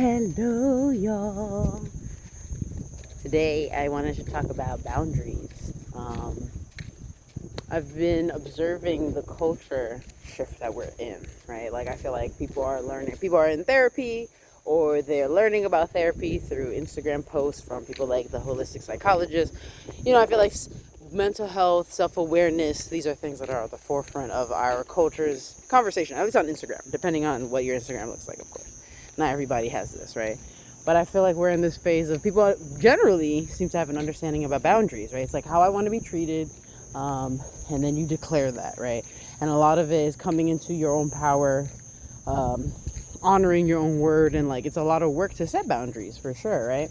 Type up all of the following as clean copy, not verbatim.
Hello, y'all. Today I wanted to talk about boundaries. I've been observing the culture shift that we're in, right? Like, I feel like people are in therapy, or they're learning about therapy through Instagram posts from people like the holistic psychologist. I feel like mental health, self-awareness, these are things that are at the forefront of our culture's conversation, at least on Instagram, depending on what your Instagram looks like, of course. Not everybody has this, right? But I feel like we're in this phase of people generally seem to have an understanding about boundaries, right? It's like how I want to be treated, and then you declare that, right? And a lot of it is coming into your own power, honoring your own word, and like it's a lot of work to set boundaries for sure, right?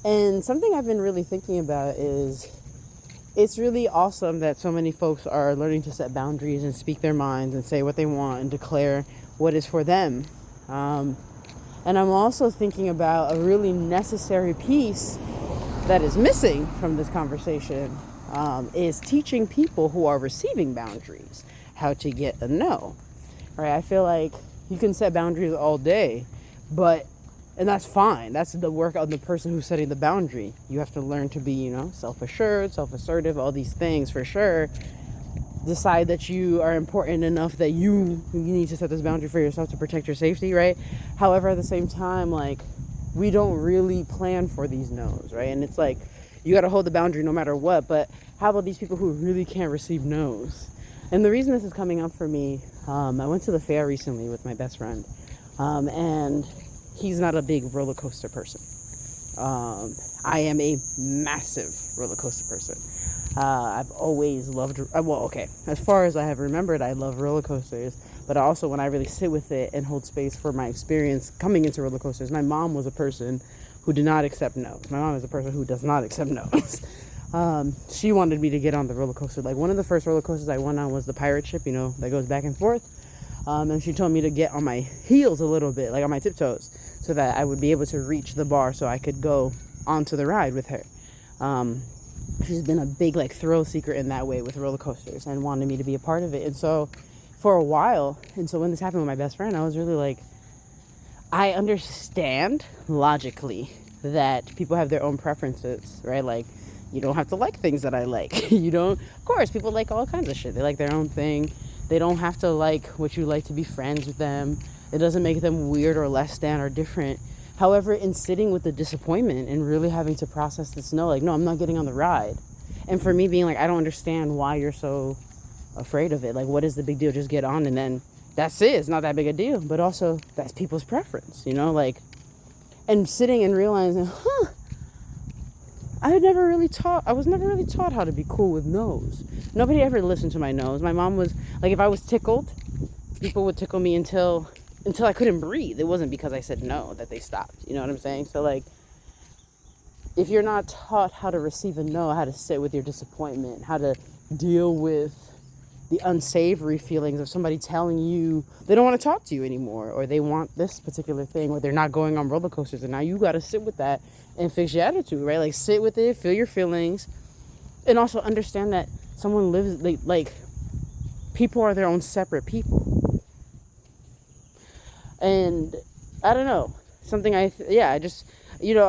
And something I've been really thinking about is it's really awesome that so many folks are learning to set boundaries and speak their minds and say what they want and declare what is for them. And I'm also thinking about a really necessary piece that is missing from this conversation, is teaching people who are receiving boundaries how to get a no, right? I feel like you can set boundaries all day, and that's fine. That's the work of the person who's setting the boundary. You have to learn to be, self-assured, self-assertive, all these things for sure. Decide that you are important enough that you need to set this boundary for yourself to protect your safety, right? However, at the same time, like, we don't really plan for these no's, right? And it's like, you got to hold the boundary no matter what, but how about these people who really can't receive no's? And the reason this is coming up for me, I went to the fair recently with my best friend, and he's not a big roller coaster person. I am a massive roller coaster person. I've always loved, as far as I have remembered, I love roller coasters, but also when I really sit with it and hold space for my experience coming into roller coasters. My mom was a person who did not accept no's. My mom is a person who does not accept no's. She wanted me to get on the roller coaster. Like, one of the first roller coasters I went on was the pirate ship, that goes back and forth. And she told me to get on my heels a little bit, like on my tiptoes, so that I would be able to reach the bar so I could go onto the ride with her. She's been a big thrill seeker in that way with roller coasters and wanted me to be a part of it. And so for a while, when this happened with my best friend, I was really like, I understand logically that people have their own preferences, right? Like, you don't have to like things that I like. Of course, people like all kinds of shit. They like their own thing. They don't have to like what you like to be friends with them. It doesn't make them weird or less than or different. However, in sitting with the disappointment and really having to process this no, I'm not getting on the ride. And for me being like, I don't understand why you're so afraid of it. Like, what is the big deal? Just get on, and then that's it. It's not that big a deal. But also, that's people's preference, and sitting and realizing, I was never really taught how to be cool with no's. Nobody ever listened to my no's. My mom was like, if I was tickled, people would tickle me until I couldn't breathe. It wasn't because I said no that they stopped. You know what I'm saying? So, if you're not taught how to receive a no, how to sit with your disappointment, how to deal with the unsavory feelings of somebody telling you they don't want to talk to you anymore, or they want this particular thing, or they're not going on roller coasters, and now you got to sit with that and fix your attitude, right? Like, sit with it, feel your feelings, and also understand that someone lives, people are their own separate people. And I don't know, a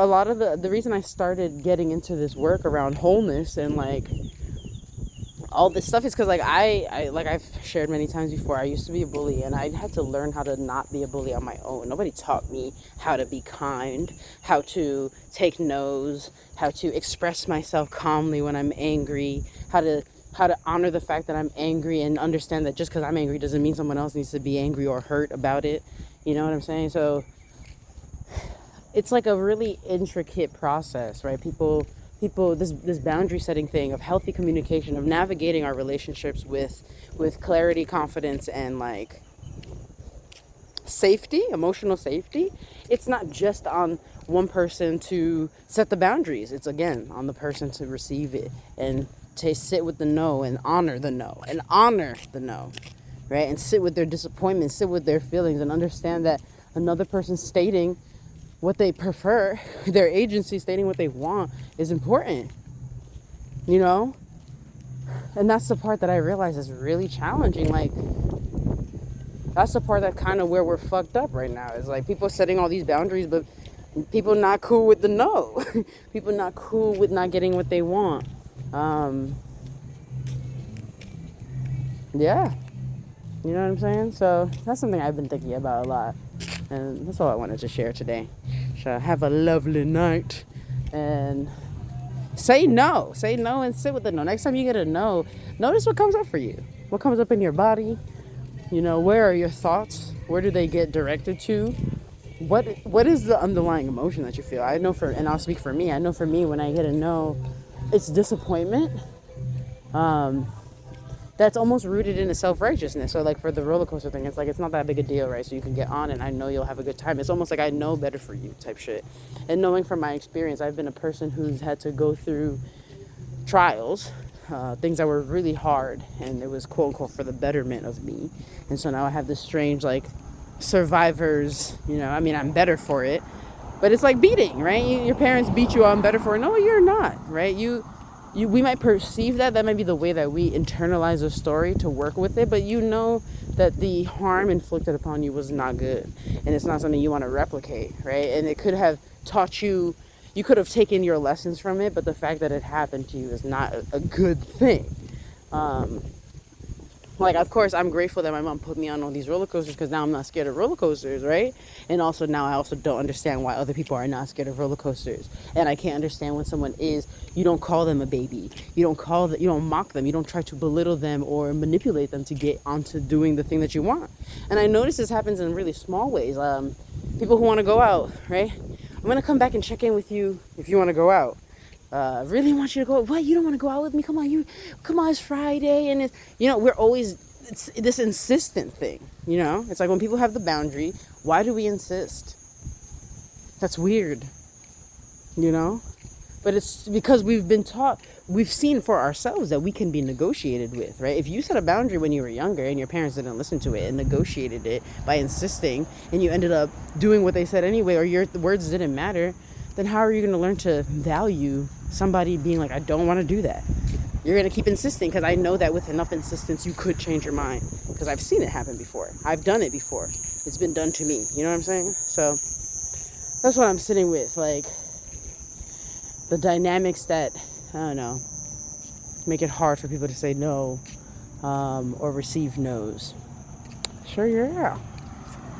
lot of the reason I started getting into this work around wholeness and all this stuff is because I've shared many times before, I used to be a bully, and I had to learn how to not be a bully on my own. Nobody taught me how to be kind, how to take no's, how to express myself calmly when I'm angry, how to honor the fact that I'm angry, and understand that just because I'm angry doesn't mean someone else needs to be angry or hurt about it. You know what I'm saying? So it's like a really intricate process, right? People, this boundary setting thing of healthy communication, of navigating our relationships with clarity, confidence, and safety, emotional safety. It's not just on one person to set the boundaries. It's, again, on the person to receive it and to sit with the no and honor the no, right? And sit with their disappointment, sit with their feelings, and understand that another person stating what they prefer, their agency stating what they want, is important, And that's the part that I realize is really challenging. That's the part that kind of where we're fucked up right now. Is like people setting all these boundaries, but people not cool with the no. People not cool with not getting what they want. Um, yeah, you know what I'm saying? So that's something I've been thinking about a lot. And that's all I wanted to share today. So have a lovely night. And say no. Say no and sit with the no. Next time you get a no, notice what comes up for you. What comes up in your body. You know, where are your thoughts? Where do they get directed to? What is the underlying emotion that you feel? I know and I'll speak for me. I know for me, when I get a no, it's disappointment. That's almost rooted in a self-righteousness. So like for the roller coaster thing, it's like it's not that big a deal, right? So you can get on and I know you'll have a good time. It's almost like I know better for you type shit. And knowing from my experience, I've been a person who's had to go through trials, things that were really hard, and it was quote unquote for the betterment of me. And so now I have this strange like survivors, you know, I mean, I'm better for it, but it's like beating, right? Your parents beat you, I'm better for it. No, you're not, right? We might perceive that might be the way that we internalize a story to work with it, but you know that the harm inflicted upon you was not good, and it's not something you want to replicate, right? And it could have taught you, you could have taken your lessons from it, but the fact that it happened to you is not a good thing. Like, of course, I'm grateful that my mom put me on all these roller coasters because now I'm not scared of roller coasters, right? And also now I also don't understand why other people are not scared of roller coasters. And I can't understand when someone is, you don't call them a baby. You don't mock them. You don't try to belittle them or manipulate them to get onto doing the thing that you want. And I notice this happens in really small ways. People who want to go out, right? I'm going to come back and check in with you if you want to go out. Really want you to go. What? You don't want to go out with me? Come on, it's Friday. And it's this insistent thing, you know? It's like when people have the boundary, why do we insist? That's weird, you know? But it's because we've seen for ourselves that we can be negotiated with, right? If you set a boundary when you were younger and your parents didn't listen to it and negotiated it by insisting, and you ended up doing what they said anyway, or your words didn't matter, then how are you going to learn to value somebody being like, I don't want to do that? You're going to keep insisting because I know that with enough insistence, you could change your mind because I've seen it happen before. I've done it before. It's been done to me. You know what I'm saying? So that's what I'm sitting with. Like the dynamics that, I don't know, make it hard for people to say no or receive no's. Sure, yeah.